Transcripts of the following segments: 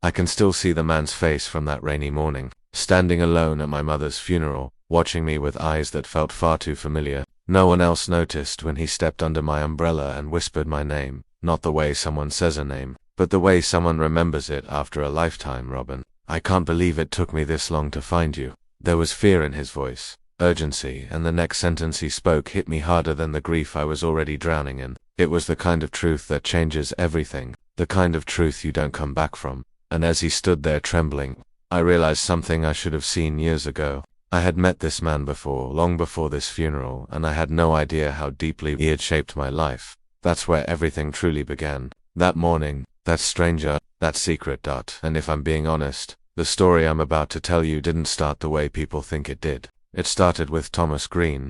I can still see the man's face from that rainy morning, standing alone at my mother's funeral, watching me with eyes that felt far too familiar. No one else noticed when he stepped under my umbrella and whispered my name, not the way someone says a name, but the way someone remembers it after a lifetime. Robin, I can't believe it took me this long to find you. There was fear in his voice, urgency, and the next sentence he spoke hit me harder than the grief I was already drowning in. It was the kind of truth that changes everything, the kind of truth you don't come back from. And as he stood there trembling, I realized something I should have seen years ago. I had met this man before, long before this funeral, and I had no idea how deeply he had shaped my life. That's where everything truly began. That morning, that stranger, that secret. And if I'm being honest, the story I'm about to tell you didn't start the way people think it did. It started with Thomas Green.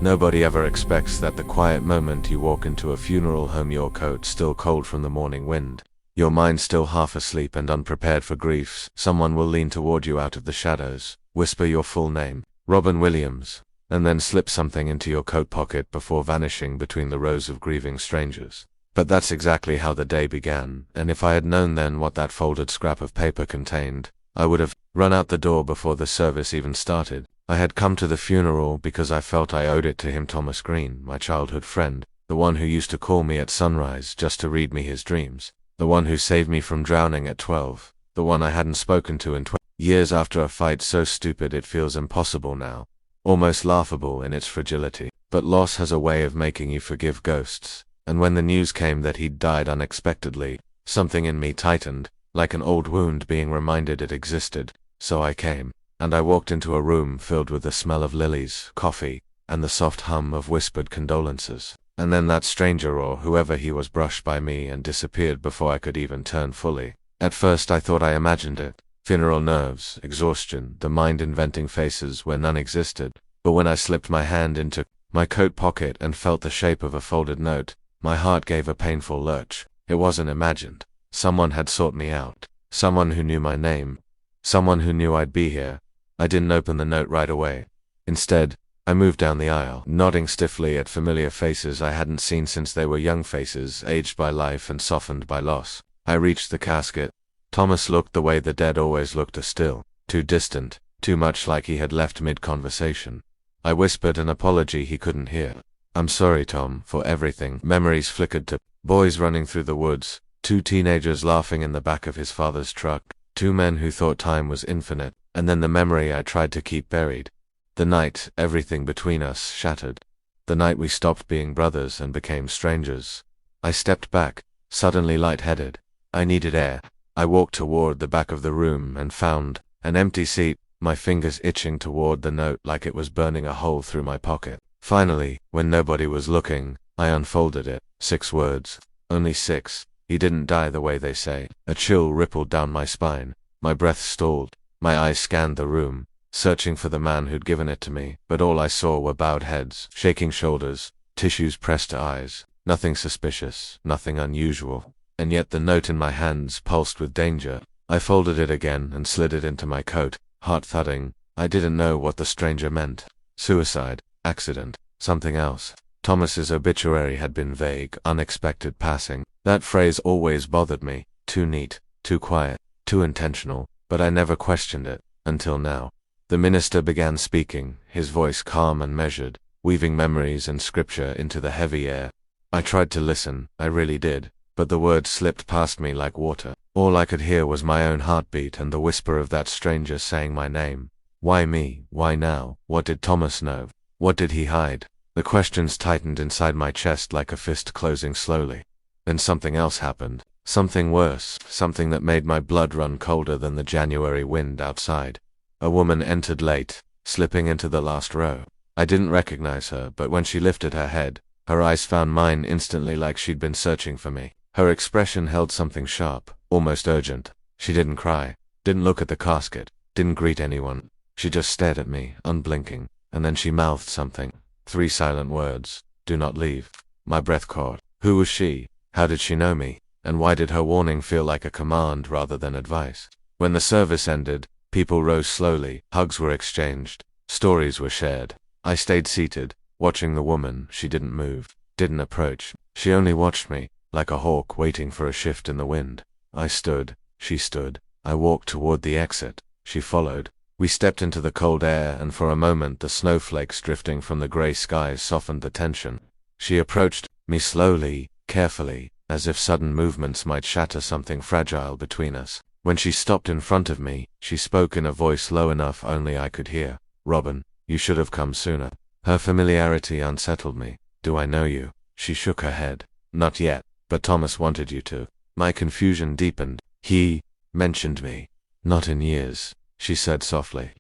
Nobody ever expects that the quiet moment you walk into a funeral home, your coat still cold from the morning wind, your mind still half asleep and unprepared for griefs, someone will lean toward you out of the shadows, whisper your full name, Robin Williams, and then slip something into your coat pocket before vanishing between the rows of grieving strangers. But that's exactly how the day began, and if I had known then what that folded scrap of paper contained, I would have run out the door before the service even started. I had come to the funeral because I felt I owed it to him. Thomas Green, my childhood friend, the one who used to call me at sunrise just to read me his dreams, the one who saved me from drowning at 12, the one I hadn't spoken to in 20 years after a fight so stupid it feels impossible now, almost laughable in its fragility. But loss has a way of making you forgive ghosts, and when the news came that he'd died unexpectedly, something in me tightened, like an old wound being reminded it existed. So I came, and I walked into a room filled with the smell of lilies, coffee, and the soft hum of whispered condolences. And then that stranger, or whoever he was, brushed by me and disappeared before I could even turn fully. At first I thought I imagined it. Funeral nerves, exhaustion, the mind inventing faces where none existed. But when I slipped my hand into my coat pocket and felt the shape of a folded note, my heart gave a painful lurch. It wasn't imagined. Someone had sought me out. Someone who knew my name. Someone who knew I'd be here. I didn't open the note right away. Instead, I moved down the aisle, nodding stiffly at familiar faces I hadn't seen since they were young faces, aged by life and softened by loss. I reached the casket. Thomas looked the way the dead always looked, still, too distant, too much like he had left mid-conversation. I whispered an apology he couldn't hear. "I'm sorry, Tom, for everything." Memories flickered to boys running through the woods, 2 teenagers laughing in the back of his father's truck, 2 men who thought time was infinite, and then the memory I tried to keep buried. The night everything between us shattered. The night we stopped being brothers and became strangers. I stepped back, suddenly lightheaded. I needed air. I walked toward the back of the room and found an empty seat, my fingers itching toward the note like it was burning a hole through my pocket. Finally, when nobody was looking, I unfolded it. 6 words. Only 6. He didn't die the way they say. A chill rippled down my spine. My breath stalled. My eyes scanned the room, searching for the man who'd given it to me, but all I saw were bowed heads, shaking shoulders, tissues pressed to eyes. Nothing suspicious, nothing unusual. And yet the note in my hands pulsed with danger. I folded it again and slid it into my coat, heart thudding. I didn't know what the stranger meant. Suicide, accident, something else. Thomas's obituary had been vague, unexpected passing. That phrase always bothered me. Too neat, too quiet, too intentional, but I never questioned it, until now. The minister began speaking, his voice calm and measured, weaving memories and scripture into the heavy air. I tried to listen, I really did, but the words slipped past me like water. All I could hear was my own heartbeat and the whisper of that stranger saying my name. Why me? Why now? What did Thomas know? What did he hide? The questions tightened inside my chest like a fist closing slowly. Then something else happened. Something worse, something that made my blood run colder than the January wind outside. A woman entered late, slipping into the last row. I didn't recognize her, but when she lifted her head, her eyes found mine instantly, like she'd been searching for me. Her expression held something sharp, almost urgent. She didn't cry, didn't look at the casket, didn't greet anyone. She just stared at me, unblinking, and then she mouthed something. 3 silent words. "Do not leave." My breath caught. Who was she? How did she know me? And why did her warning feel like a command rather than advice? When the service ended, people rose slowly, hugs were exchanged, stories were shared. I stayed seated, watching the woman. She didn't move, didn't approach. She only watched me, like a hawk waiting for a shift in the wind. I stood, she stood, I walked toward the exit. She followed. We stepped into the cold air, and for a moment the snowflakes drifting from the gray skies softened the tension. She approached me slowly, carefully, as if sudden movements might shatter something fragile between us. When she stopped in front of me, she spoke in a voice low enough only I could hear. "Robin, you should have come sooner." Her familiarity unsettled me. "Do I know you?" She shook her head. "Not yet, but Thomas wanted you to." My confusion deepened. "He mentioned me." "Not in years," she said softly.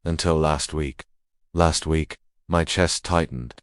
"Until last week." Last week? My chest tightened.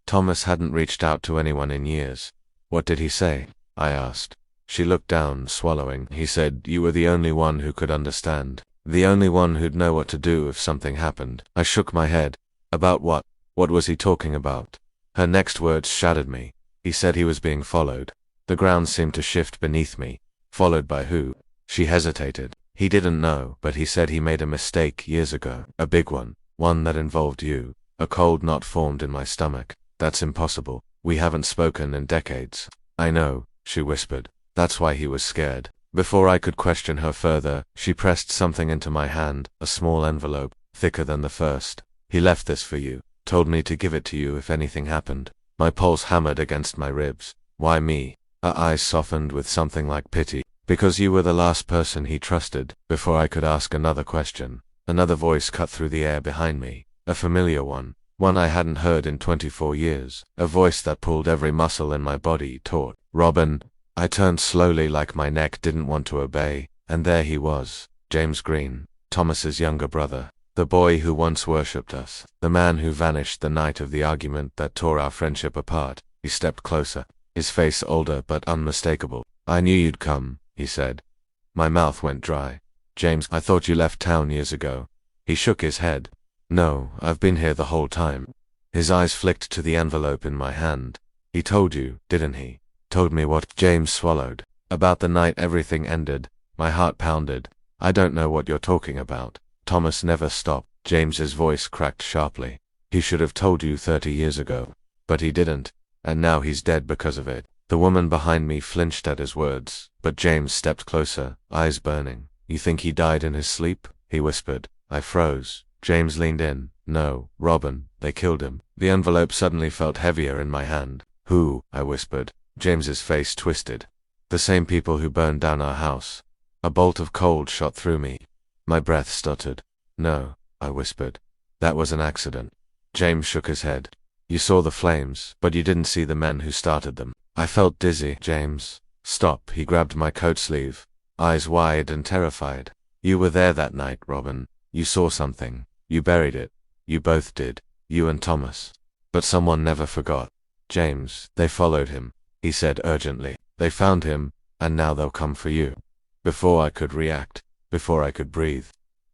Thomas hadn't reached out to anyone in years. "What did he say?" I asked. She looked down, swallowing. "He said you were the only one who could understand. The only one who'd know what to do if something happened." I shook my head. "About what? What was he talking about?" Her next words shattered me. "He said he was being followed." The ground seemed to shift beneath me. "Followed by who?" She hesitated. "He didn't know, but he said he made a mistake years ago. A big one. One that involved you." A cold knot formed in my stomach. "That's impossible. We haven't spoken in decades." "I know," she whispered. "That's why he was scared." Before I could question her further, she pressed something into my hand, a small envelope, thicker than the first. "He left this for you. Told me to give it to you if anything happened." My pulse hammered against my ribs. "Why me?" Her eyes softened with something like pity. "Because you were the last person he trusted." Before I could ask another question, another voice cut through the air behind me. A familiar one. One I hadn't heard in 24 years. A voice that pulled every muscle in my body taut. "Robin." I turned slowly like my neck didn't want to obey, and there he was. James Green. Thomas's younger brother. The boy who once worshipped us. The man who vanished the night of the argument that tore our friendship apart. He stepped closer. His face older but unmistakable. "I knew you'd come," he said. My mouth went dry. "James, I thought you left town years ago." He shook his head. "No, I've been here the whole time." His eyes flicked to the envelope in my hand. "He told you, didn't he?" "Told me what?" James swallowed. "About the night everything ended." My heart pounded. "I don't know what you're talking about." Thomas never stopped. James's voice cracked sharply. "He should have told you 30 years ago. But he didn't. And now he's dead because of it." The woman behind me flinched at his words, but James stepped closer, eyes burning. "You think he died in his sleep?" he whispered. I froze. James leaned in. "No, Robin, they killed him." The envelope suddenly felt heavier in my hand. "Who?" I whispered. James's face twisted. "The same people who burned down our house." A bolt of cold shot through me. My breath stuttered. "No," I whispered. "That was an accident." James shook his head. "You saw the flames, but you didn't see the men who started them." I felt dizzy. "James, stop." He grabbed my coat sleeve, eyes wide and terrified. "You were there that night, Robin. You saw something. You buried it. You both did. You and Thomas. But someone never forgot." "James, they followed him," he said urgently. "They found him, and now they'll come for you." Before I could react, before I could breathe,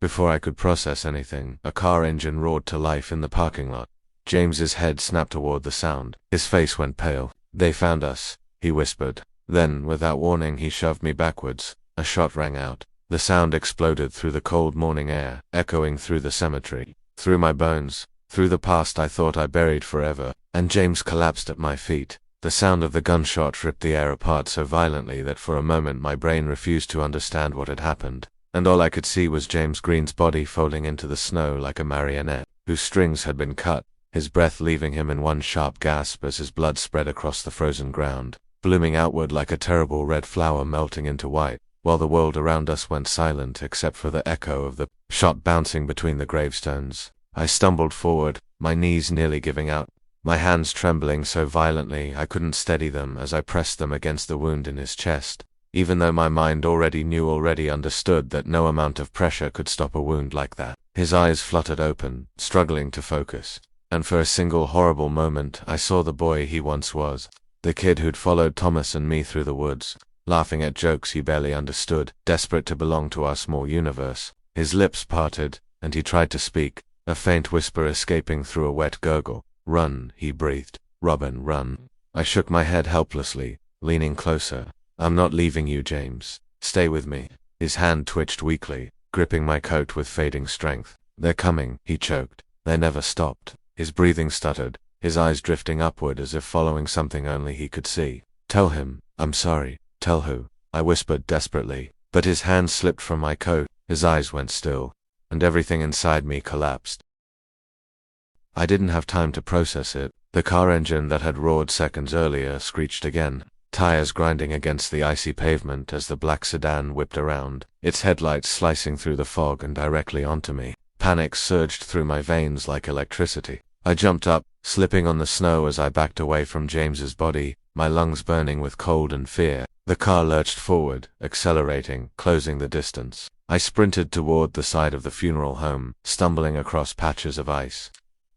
before I could process anything, a car engine roared to life in the parking lot. James's head snapped toward the sound. His face went pale. "They found us," he whispered. Then, without warning, he shoved me backwards. A shot rang out. The sound exploded through the cold morning air, echoing through the cemetery, through my bones, through the past I thought I buried forever, and James collapsed at my feet. The sound of the gunshot ripped the air apart so violently that for a moment my brain refused to understand what had happened, and all I could see was James Green's body folding into the snow like a marionette, whose strings had been cut, his breath leaving him in one sharp gasp as his blood spread across the frozen ground, blooming outward like a terrible red flower melting into white, while the world around us went silent except for the echo of the shot bouncing between the gravestones. I stumbled forward, my knees nearly giving out, my hands trembling so violently I couldn't steady them as I pressed them against the wound in his chest, even though my mind already understood that no amount of pressure could stop a wound like that. His eyes fluttered open, struggling to focus, and for a single horrible moment I saw the boy he once was, the kid who'd followed Thomas and me through the woods, laughing at jokes he barely understood, desperate to belong to our small universe. His lips parted, and he tried to speak, a faint whisper escaping through a wet gurgle. "Run," he breathed. "Robin, run." I shook my head helplessly, leaning closer. "I'm not leaving you, James. Stay with me." His hand twitched weakly, gripping my coat with fading strength. "They're coming," he choked. They never stopped. His breathing stuttered, his eyes drifting upward as if following something only he could see. "Tell him, I'm sorry." "Tell who?" I whispered desperately. but his hand slipped from my coat, his eyes went still, and everything inside me collapsed. I didn't have time to process it. The car engine that had roared seconds earlier screeched again, tires grinding against the icy pavement as the black sedan whipped around, its headlights slicing through the fog and directly onto me. Panic surged through my veins like electricity. I jumped up, slipping on the snow as I backed away from James's body, my lungs burning with cold and fear. The car lurched forward, accelerating, closing the distance. I sprinted toward the side of the funeral home, stumbling across patches of ice,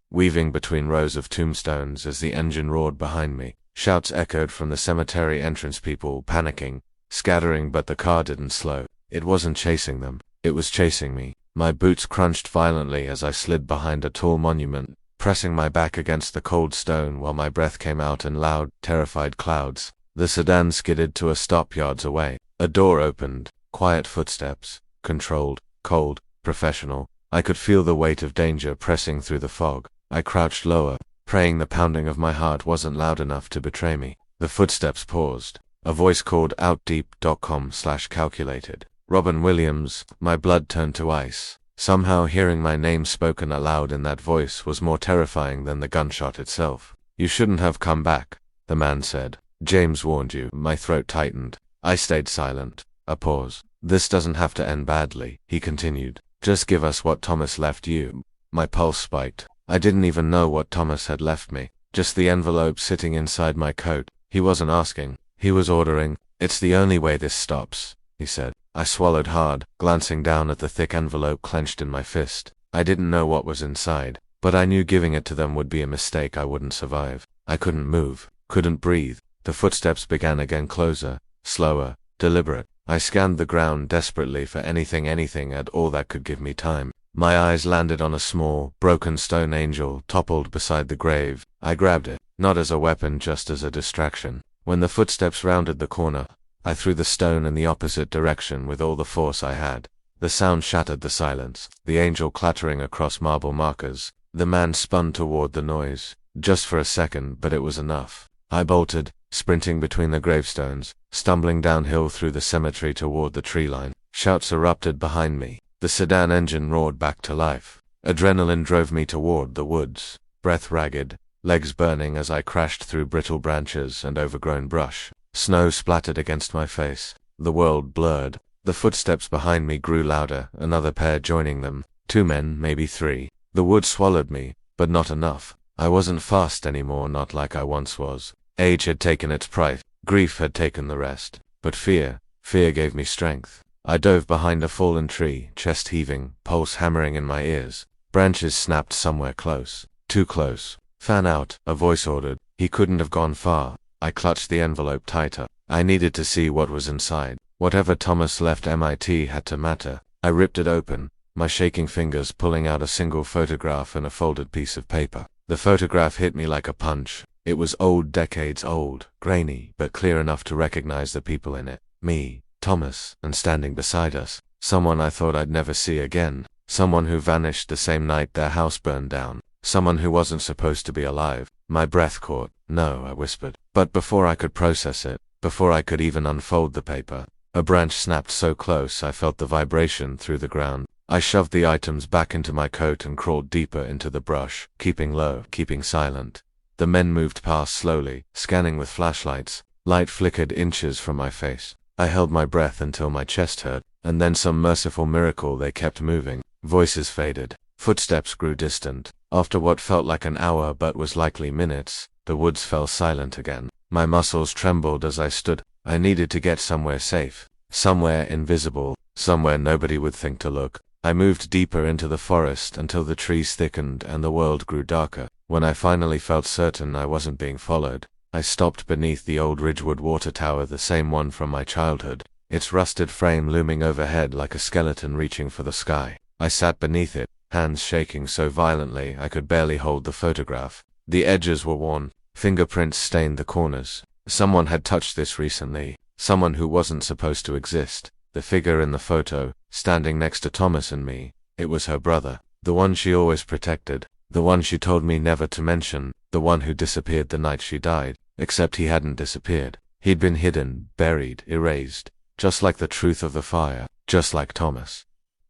weaving between rows of tombstones as the engine roared behind me. Shouts echoed from the cemetery entrance, people panicking, scattering, but the car didn't slow. It wasn't chasing them, it was chasing me. My boots crunched violently as I slid behind a tall monument, pressing my back against the cold stone while my breath came out in loud, terrified clouds. The sedan skidded to a stop yards away. A door opened, quiet footsteps, controlled, cold, professional. I could feel the weight of danger pressing through the fog. I crouched lower, praying the pounding of my heart wasn't loud enough to betray me. The footsteps paused. A voice called out deep.com/calculated. Robin Williams. My blood turned to ice. Somehow hearing my name spoken aloud in that voice was more terrifying than the gunshot itself. You shouldn't have come back, the man said. James warned you. My throat tightened. I stayed silent. A pause. This doesn't have to end badly, he continued. Just give us what Thomas left you. My pulse spiked. I didn't even know what Thomas had left me. Just the envelope sitting inside my coat. He wasn't asking. He was ordering. It's the only way this stops, he said. I swallowed hard, glancing down at the thick envelope clenched in my fist. I didn't know what was inside, but I knew giving it to them would be a mistake I wouldn't survive. I couldn't move, couldn't breathe. The footsteps began again, closer, slower, deliberate. I scanned the ground desperately for anything at all that could give me time. My eyes landed on a small, broken stone angel toppled beside the grave. I grabbed it, not as a weapon, just as a distraction. When the footsteps rounded the corner, I threw the stone in the opposite direction with all the force I had. The sound shattered the silence, the angel clattering across marble markers. The man spun toward the noise, just for a second, but it was enough. I bolted, sprinting between the gravestones, stumbling downhill through the cemetery toward the tree line. Shouts erupted behind me. The sedan engine roared back to life. Adrenaline drove me toward the woods, breath ragged, legs burning as I crashed through brittle branches and overgrown brush. Snow splattered against my face. The world blurred. The footsteps behind me grew louder, another pair joining them. 2 men, maybe 3. The wood swallowed me, but not enough. I wasn't fast anymore, not like I once was. Age had taken its price. Grief had taken the rest. But fear gave me strength. I dove behind a fallen tree, chest heaving, pulse hammering in my ears. Branches snapped somewhere close. Too close. Fan out, a voice ordered. He couldn't have gone far. I clutched the envelope tighter. I needed to see what was inside. Whatever Thomas left MIT had to matter. I ripped it open, my shaking fingers pulling out a single photograph and a folded piece of paper. The photograph hit me like a punch. It was old, decades old, grainy, but clear enough to recognize the people in it. Me, Thomas, and standing beside us, someone I thought I'd never see again. Someone who vanished the same night their house burned down. Someone who wasn't supposed to be alive. My breath caught. No, I whispered. But before I could process it, before I could even unfold the paper, a branch snapped so close I felt the vibration through the ground. I shoved the items back into my coat and crawled deeper into the brush, keeping low, keeping silent. The men moved past slowly, scanning with flashlights. Light flickered inches from my face. I held my breath until my chest hurt, and then some merciful miracle they kept moving. Voices faded. Footsteps grew distant. After what felt like an hour but was likely minutes, the woods fell silent again. My muscles trembled as I stood. I needed to get somewhere safe. Somewhere invisible. Somewhere nobody would think to look. I moved deeper into the forest until the trees thickened and the world grew darker. When I finally felt certain I wasn't being followed, I stopped beneath the old Ridgewood water tower, the same one from my childhood, its rusted frame looming overhead like a skeleton reaching for the sky. I sat beneath it, hands shaking so violently I could barely hold the photograph. The edges were worn, fingerprints stained the corners. Someone had touched this recently, someone who wasn't supposed to exist. The figure in the photo, standing next to Thomas and me, it was her brother, the one she always protected, the one she told me never to mention, the one who disappeared the night she died, except he hadn't disappeared. He'd been hidden, buried, erased. just like the truth of the fire, just like Thomas.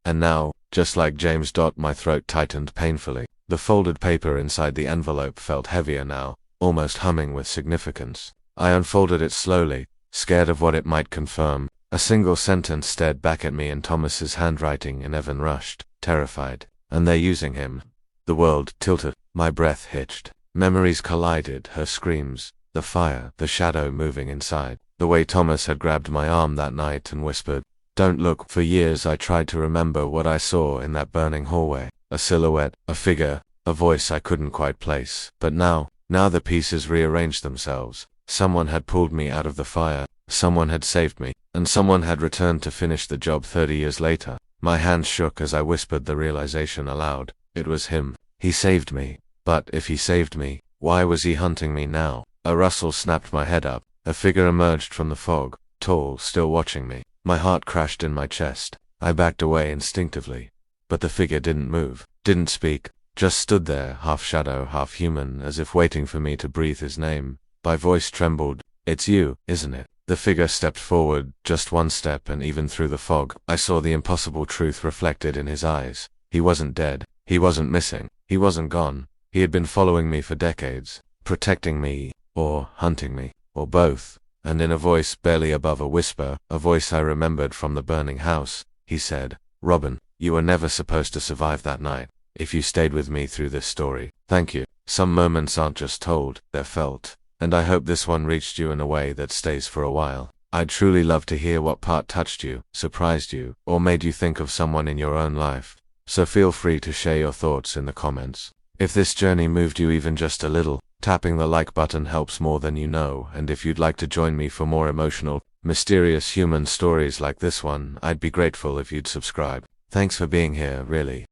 And now, just like James. My throat tightened painfully. The folded paper inside the envelope felt heavier now, almost humming with significance. I unfolded it slowly, scared of what it might confirm. A single sentence stared back at me in Thomas's handwriting, and Evan rushed, terrified. And they're using him. The world tilted. My breath hitched. Memories collided, her screams, the fire, the shadow moving inside. The way Thomas had grabbed my arm that night and whispered, "Don't look." For years I tried to remember what I saw in that burning hallway. A silhouette, a figure, a voice I couldn't quite place. But now the pieces rearranged themselves. Someone had pulled me out of the fire, someone had saved me, and someone had returned to finish the job 30 years later. My hands shook as I whispered the realization aloud. It was him. He saved me. But if he saved me, why was he hunting me now? A rustle snapped my head up. A figure emerged from the fog, tall, still watching me. My heart crashed in my chest. I backed away instinctively. But the figure didn't move, didn't speak, just stood there, half shadow, half human, as if waiting for me to breathe his name. My voice trembled. "It's you, isn't it?" The figure stepped forward, just one step, and even through the fog, I saw the impossible truth reflected in his eyes. He wasn't dead. He wasn't missing. He wasn't gone. He had been following me for decades, protecting me, or hunting me, or both. And in a voice barely above a whisper, a voice I remembered from the burning house, he said, "Robin, you were never supposed to survive that night. If you stayed with me through this story, thank you." Some moments aren't just told, they're felt. And I hope this one reached you in a way that stays for a while. I'd truly love to hear what part touched you, surprised you, or made you think of someone in your own life. So feel free to share your thoughts in the comments. If this journey moved you even just a little, tapping the like button helps more than you know. And if you'd like to join me for more emotional, mysterious human stories like this one, I'd be grateful if you'd subscribe. Thanks for being here, really.